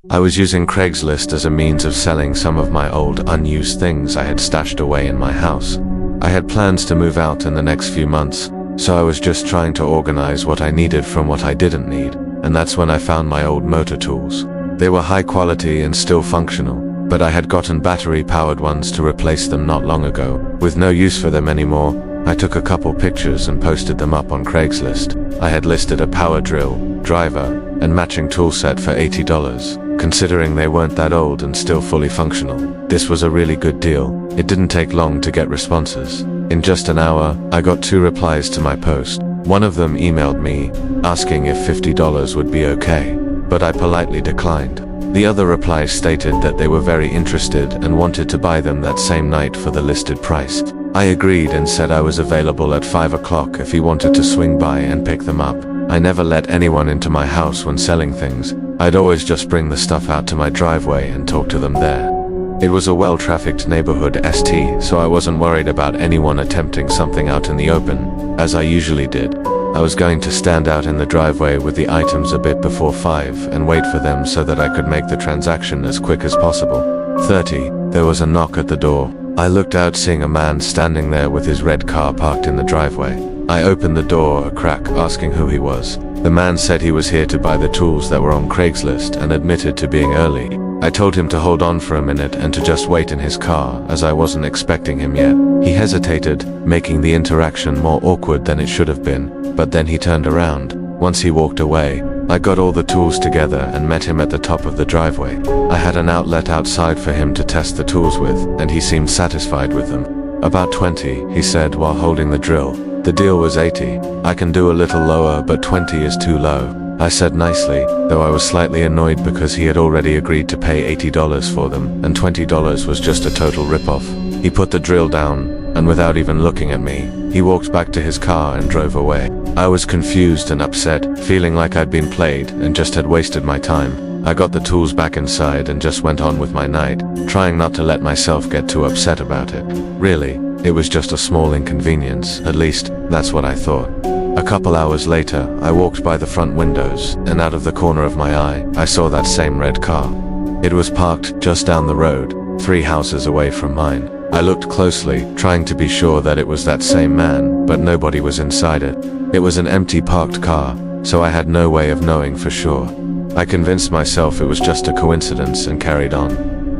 I was using Craigslist as a means of selling some of my old, unused things I had stashed away in my house. I had plans to move out in the next few months, so I was just trying to organize what I needed from what I didn't need, and that's when I found my old motor tools. They were high quality and still functional, but I had gotten battery-powered ones to replace them not long ago. With no use for them anymore, I took a couple pictures and posted them up on Craigslist. I had listed a power drill, driver, and matching tool set for $80. Considering they weren't that old and still fully functional, this was a really good deal. It didn't take long to get responses. In just an hour, I got 2 replies to my post. One of them emailed me, asking if $50 would be okay, but I politely declined. The other reply stated that they were very interested and wanted to buy them that same night for the listed price. I agreed and said I was available at 5 o'clock if he wanted to swing by and pick them up. I never let anyone into my house when selling things. I'd always just bring the stuff out to my driveway and talk to them there. It was a well-trafficked neighborhood ST, so I wasn't worried about anyone attempting something out in the open, as I usually did. I was going to stand out in the driveway with the items a bit before 5 and wait for them so that I could make the transaction as quick as possible. 30. There was a knock at the door. I looked out, seeing a man standing there with his red car parked in the driveway. I opened the door a crack, asking who he was. The man said he was here to buy the tools that were on Craigslist and admitted to being early. I told him to hold on for a minute and to just wait in his car, as I wasn't expecting him yet. He hesitated, making the interaction more awkward than it should have been, but then he turned around. Once he walked away, I got all the tools together and met him at the top of the driveway. I had an outlet outside for him to test the tools with, and he seemed satisfied with them. About 20, he said while holding the drill. The deal was 80. I can do a little lower, but 20 is too low. I said nicely, though I was slightly annoyed because he had already agreed to pay $80 for them, and $20 was just a total rip-off. He put the drill down, and without even looking at me, he walked back to his car and drove away. I was confused and upset, feeling like I'd been played and just had wasted my time. I got the tools back inside and just went on with my night, trying not to let myself get too upset about it. Really, it was just a small inconvenience, at least, that's what I thought. A couple hours later, I walked by the front windows, and out of the corner of my eye, I saw that same red car. It was parked just down the road, 3 houses away from mine. I looked closely, trying to be sure that it was that same man, but nobody was inside it. It was an empty parked car, so I had no way of knowing for sure. I convinced myself it was just a coincidence and carried on.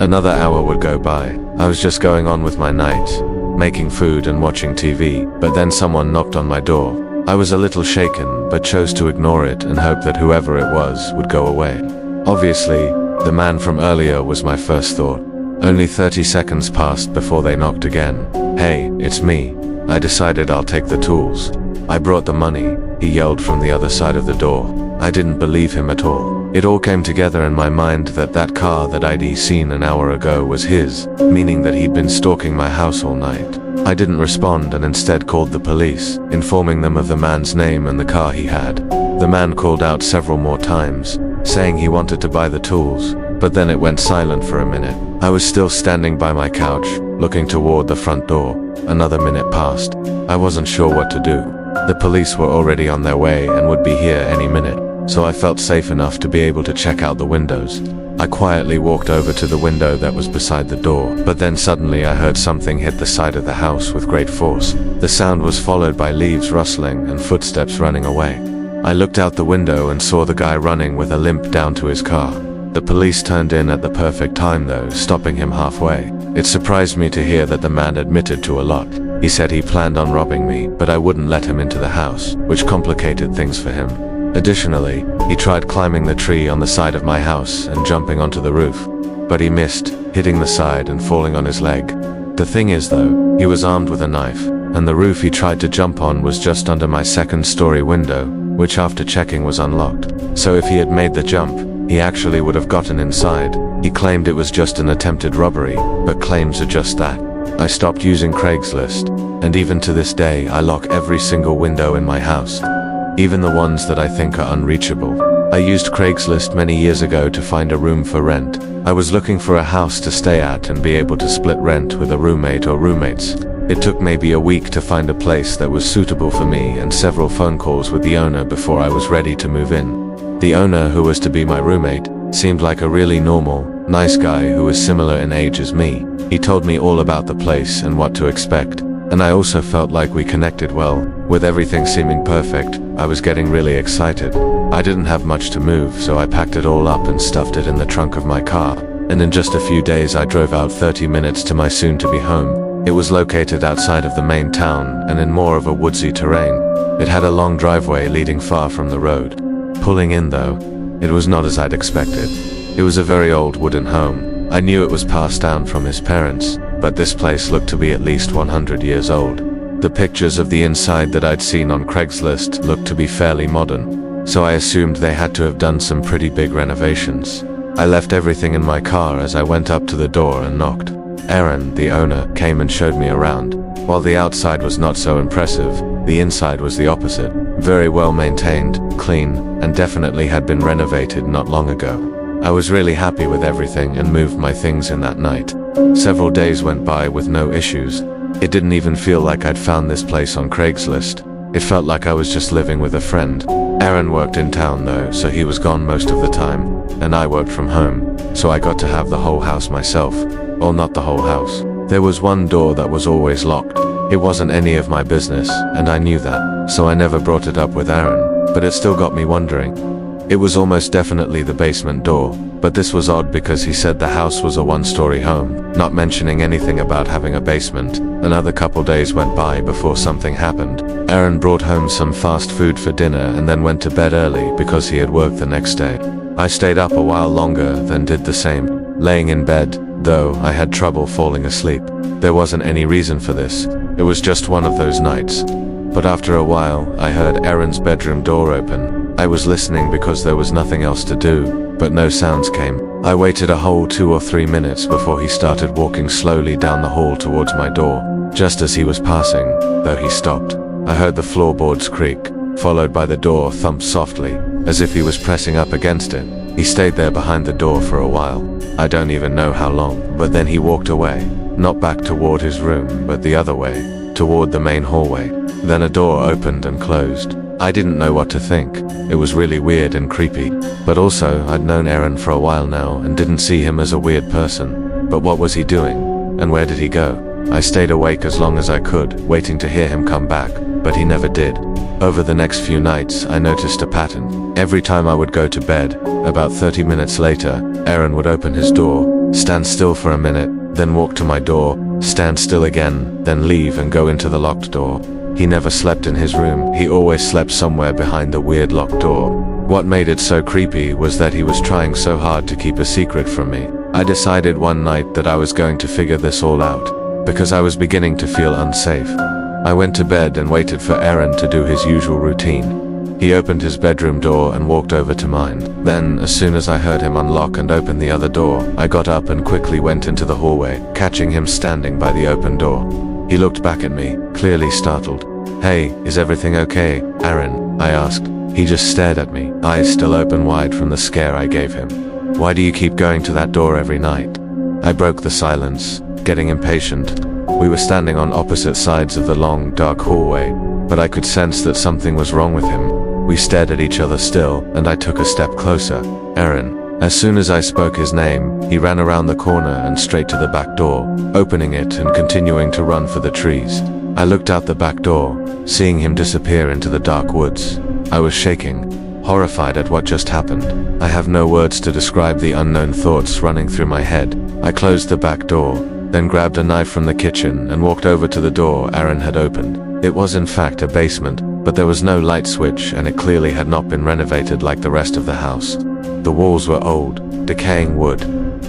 Another hour would go by. I was just going on with my night, making food and watching TV, but then someone knocked on my door. I was a little shaken, but chose to ignore it and hope that whoever it was would go away. Obviously, the man from earlier was my first thought. Only 30 seconds passed before they knocked again. "Hey, it's me." I decided I'll take the tools. "I brought the money," he yelled from the other side of the door. I didn't believe him at all. It all came together in my mind that that car that I'd seen an hour ago was his, meaning that he'd been stalking my house all night. I didn't respond and instead called the police, informing them of the man's name and the car he had. The man called out several more times, saying he wanted to buy the tools, but then it went silent for a minute. I was still standing by my couch, looking toward the front door. Another minute passed. I wasn't sure what to do. The police were already on their way and would be here any minute, so I felt safe enough to be able to check out the windows. I quietly walked over to the window that was beside the door, but then suddenly I heard something hit the side of the house with great force. The sound was followed by leaves rustling and footsteps running away. I looked out the window and saw the guy running with a limp down to his car. The police turned in at the perfect time though, stopping him halfway. It surprised me to hear that the man admitted to a lot. He said he planned on robbing me, but I wouldn't let him into the house, which complicated things for him. Additionally, he tried climbing the tree on the side of my house and jumping onto the roof, but he missed, hitting the side and falling on his leg. The thing is though, he was armed with a knife, and the roof he tried to jump on was just under my second-story window, which after checking was unlocked. So if he had made the jump, he actually would have gotten inside. He claimed it was just an attempted robbery, but claims are just that. I stopped using Craigslist, and even to this day I lock every single window in my house, even the ones that I think are unreachable. I used Craigslist many years ago to find a room for rent. I was looking for a house to stay at and be able to split rent with a roommate or roommates. It took maybe a week to find a place that was suitable for me and several phone calls with the owner before I was ready to move in. The owner, who was to be my roommate, Seemed like a really normal, nice guy who was similar in age as me. He told me all about the place and what to expect, and I also felt like we connected well. With everything seeming perfect, I was getting really excited. I didn't have much to move, so I packed it all up and stuffed it in the trunk of my car, and in just a few days I drove out 30 minutes to my soon-to-be home. It was located outside of the main town and in more of a woodsy terrain. It had a long driveway leading far from the road. Pulling in though, it was not as I'd expected. It was a very old wooden home. I knew it was passed down from his parents, but this place looked to be at least 100 years old. The pictures of the inside that I'd seen on Craigslist looked to be fairly modern, so I assumed they had to have done some pretty big renovations. I left everything in my car as I went up to the door and knocked. Aaron, the owner, came and showed me around. While the outside was not so impressive, the inside was the opposite. Very well maintained, clean, and definitely had been renovated not long ago. I was really happy with everything and moved my things in that night. Several days went by with no issues. It didn't even feel like I'd found this place on Craigslist. It felt like I was just living with a friend. Aaron worked in town though, so he was gone most of the time, and I worked from home, so I got to have the whole house myself. Well, not the whole house. There was one door that was always locked. It wasn't any of my business, and I knew that, so I never brought it up with Aaron, but it still got me wondering. It was almost definitely the basement door, but this was odd because he said the house was a one-story home, not mentioning anything about having a basement. Another couple days went by before something happened. Aaron brought home some fast food for dinner and then went to bed early because he had work the next day. I stayed up a while longer, then did the same. Laying in bed, though, I had trouble falling asleep. There wasn't any reason for this. It was just one of those nights. But after a while, I heard Aaron's bedroom door open. I was listening because there was nothing else to do, but no sounds came. I waited a whole 2 or 3 minutes before he started walking slowly down the hall towards my door. Just as he was passing, though, he stopped. I heard the floorboards creak, followed by the door thump softly, as if he was pressing up against it. He stayed there behind the door for a while. I don't even know how long, but then he walked away. Not back toward his room, but the other way, toward the main hallway. Then a door opened and closed. I didn't know what to think. It was really weird and creepy. But also, I'd known Aaron for a while now and didn't see him as a weird person. But what was he doing? And where did he go? I stayed awake as long as I could, waiting to hear him come back, but he never did. Over the next few nights, I noticed a pattern. Every time I would go to bed, about 30 minutes later, Aaron would open his door, stand still for a minute, then walk to my door, stand still again, then leave and go into the locked door. He never slept in his room. He always slept somewhere behind the weird locked door. What made it so creepy was that he was trying so hard to keep a secret from me. I decided one night that I was going to figure this all out, because I was beginning to feel unsafe. I went to bed and waited for Aaron to do his usual routine. He opened his bedroom door and walked over to mine. Then, as soon as I heard him unlock and open the other door, I got up and quickly went into the hallway, catching him standing by the open door. He looked back at me, clearly startled. "Hey, is everything okay, Aaron?" I asked. He just stared at me, eyes still open wide from the scare I gave him. "Why do you keep going to that door every night?" I broke the silence, getting impatient. We were standing on opposite sides of the long, dark hallway, but I could sense that something was wrong with him. We stared at each other still, and I took a step closer. "Aaron." As soon as I spoke his name, he ran around the corner and straight to the back door, opening it and continuing to run for the trees. I looked out the back door, seeing him disappear into the dark woods. I was shaking, horrified at what just happened. I have no words to describe the unknown thoughts running through my head. I closed the back door, then grabbed a knife from the kitchen and walked over to the door Aaron had opened. It was in fact a basement, but there was no light switch and it clearly had not been renovated like the rest of the house. The walls were old, decaying wood.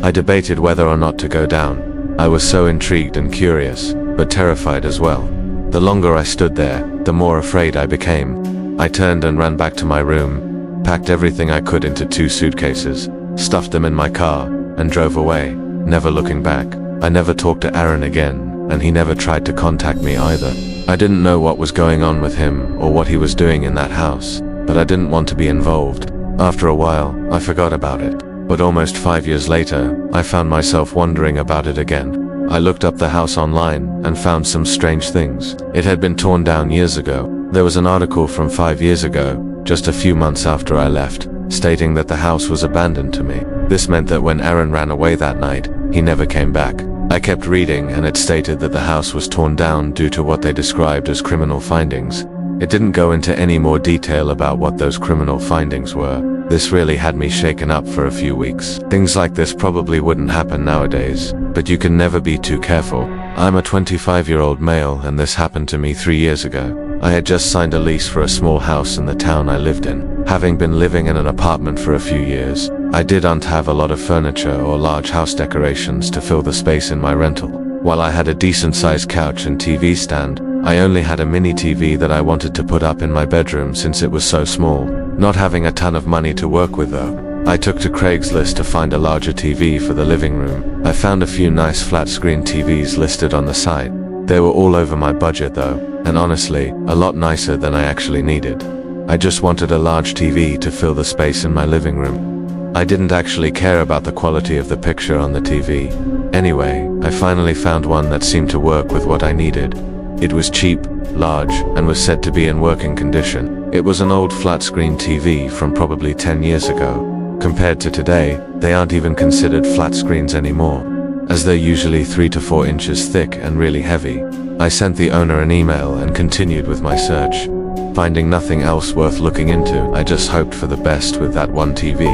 I debated whether or not to go down. I was so intrigued and curious, but terrified as well. The longer I stood there, the more afraid I became. I turned and ran back to my room, packed everything I could into 2 suitcases, stuffed them in my car, and drove away, never looking back. I never talked to Aaron again, and he never tried to contact me either. I didn't know what was going on with him or what he was doing in that house, but I didn't want to be involved. After a while, I forgot about it, but almost 5 years later, I found myself wondering about it again. I looked up the house online and found some strange things. It had been torn down years ago. There was an article from 5 years ago, just a few months after I left, stating that the house was abandoned to me. This meant that when Aaron ran away that night, he never came back. I kept reading, and it stated that the house was torn down due to what they described as criminal findings. It didn't go into any more detail about what those criminal findings were. This really had me shaken up for a few weeks. Things like this probably wouldn't happen nowadays, but you can never be too careful. I'm a 25-year-old male, and this happened to me 3 years ago. I had just signed a lease for a small house in the town I lived in. Having been living in an apartment for a few years, I didn't have a lot of furniture or large house decorations to fill the space in my rental. While I had a decent-sized couch and TV stand, I only had a mini TV that I wanted to put up in my bedroom since it was so small. Not having a ton of money to work with though, I took to Craigslist to find a larger TV for the living room. I found a few nice flat-screen TVs listed on the site. They were all over my budget though, and honestly, a lot nicer than I actually needed. I just wanted a large TV to fill the space in my living room. I didn't actually care about the quality of the picture on the TV. Anyway, I finally found one that seemed to work with what I needed. It was cheap, large, and was said to be in working condition. It was an old flat-screen TV from probably 10 years ago. Compared to today, they aren't even considered flat screens anymore, as they're usually 3 to 4 inches thick and really heavy. I sent the owner an email and continued with my search. Finding nothing else worth looking into, I just hoped for the best with that one TV.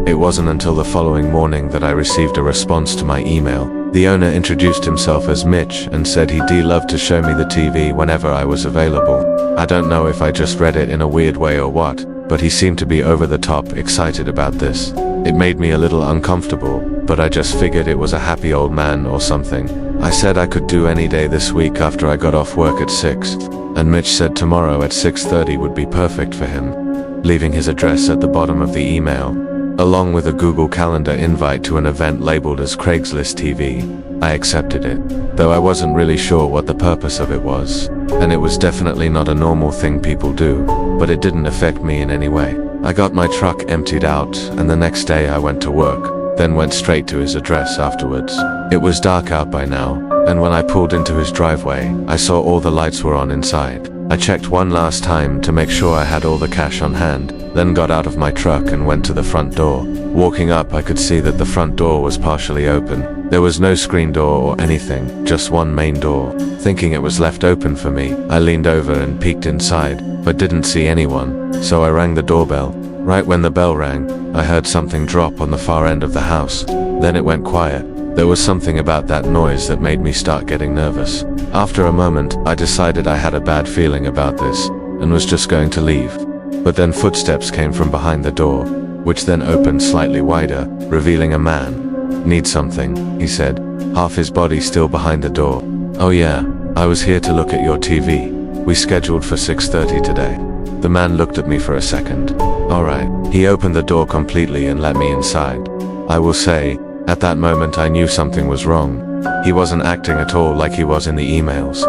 It wasn't until the following morning that I received a response to my email. The owner introduced himself as Mitch and said he'd love to show me the TV whenever I was available. I don't know if I just read it in a weird way or what, but he seemed to be over the top excited about this. It made me a little uncomfortable, but I just figured it was a happy old man or something. I said I could do any day this week after I got off work at 6, and Mitch said tomorrow at 6:30 would be perfect for him, leaving his address at the bottom of the email, along with a Google Calendar invite to an event labeled as Craigslist TV. I accepted it, though I wasn't really sure what the purpose of it was, and it was definitely not a normal thing people do, but it didn't affect me in any way. I got my truck emptied out, and the next day I went to work, then went straight to his address afterwards. It was dark out by now, and when I pulled into his driveway, I saw all the lights were on inside. I checked one last time to make sure I had all the cash on hand, then got out of my truck and went to the front door. Walking up, I could see that the front door was partially open. There was no screen door or anything, just one main door. Thinking it was left open for me, I leaned over and peeked inside, but didn't see anyone, so I rang the doorbell. Right when the bell rang, I heard something drop on the far end of the house. Then it went quiet. There was something about that noise that made me start getting nervous. After a moment, I decided I had a bad feeling about this, and was just going to leave. But then footsteps came from behind the door, which then opened slightly wider, revealing a man. "Need something," he said, half his body still behind the door. "Oh yeah, I was here to look at your TV. We scheduled for 6:30 today." The man looked at me for a second. Alright. He opened the door completely and let me inside. I will say, at that moment I knew something was wrong. He wasn't acting at all like he was in the emails.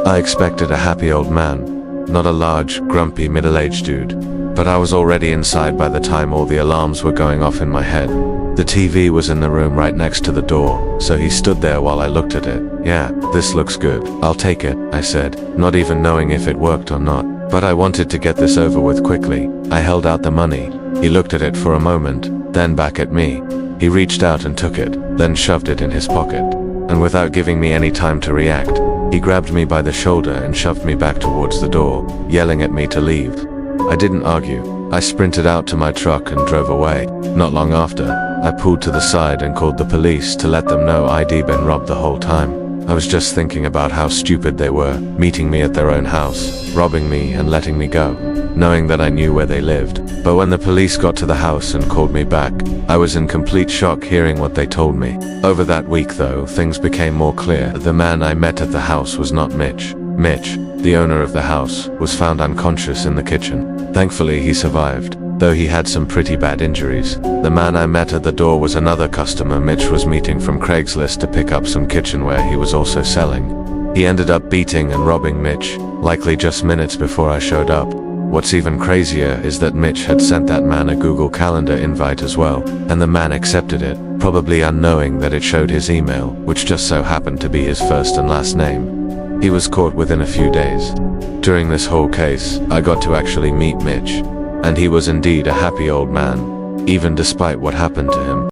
I expected a happy old man, not a large, grumpy, middle-aged dude. But I was already inside by the time all the alarms were going off in my head. The TV was in the room right next to the door, so he stood there while I looked at it. "Yeah, this looks good. I'll take it," I said, not even knowing if it worked or not. But I wanted to get this over with quickly. I held out the money. He looked at it for a moment, then back at me. He reached out and took it, then shoved it in his pocket. And without giving me any time to react, he grabbed me by the shoulder and shoved me back towards the door, yelling at me to leave. I didn't argue. I sprinted out to my truck and drove away. Not long after, I pulled to the side and called the police to let them know I'd been robbed the whole time. I was just thinking about how stupid they were, meeting me at their own house, robbing me and letting me go, knowing that I knew where they lived. But when the police got to the house and called me back, I was in complete shock hearing what they told me. Over that week though, things became more clear. The man I met at the house was not Mitch. Mitch, the owner of the house, was found unconscious in the kitchen. Thankfully he survived, though he had some pretty bad injuries. The man I met at the door was another customer Mitch was meeting from Craigslist to pick up some kitchenware he was also selling. He ended up beating and robbing Mitch, likely just minutes before I showed up. What's even crazier is that Mitch had sent that man a Google Calendar invite as well, and the man accepted it, probably unknowing that it showed his email, which just so happened to be his first and last name. He was caught within a few days. During this whole case, I got to actually meet Mitch, and he was indeed a happy old man, even despite what happened to him.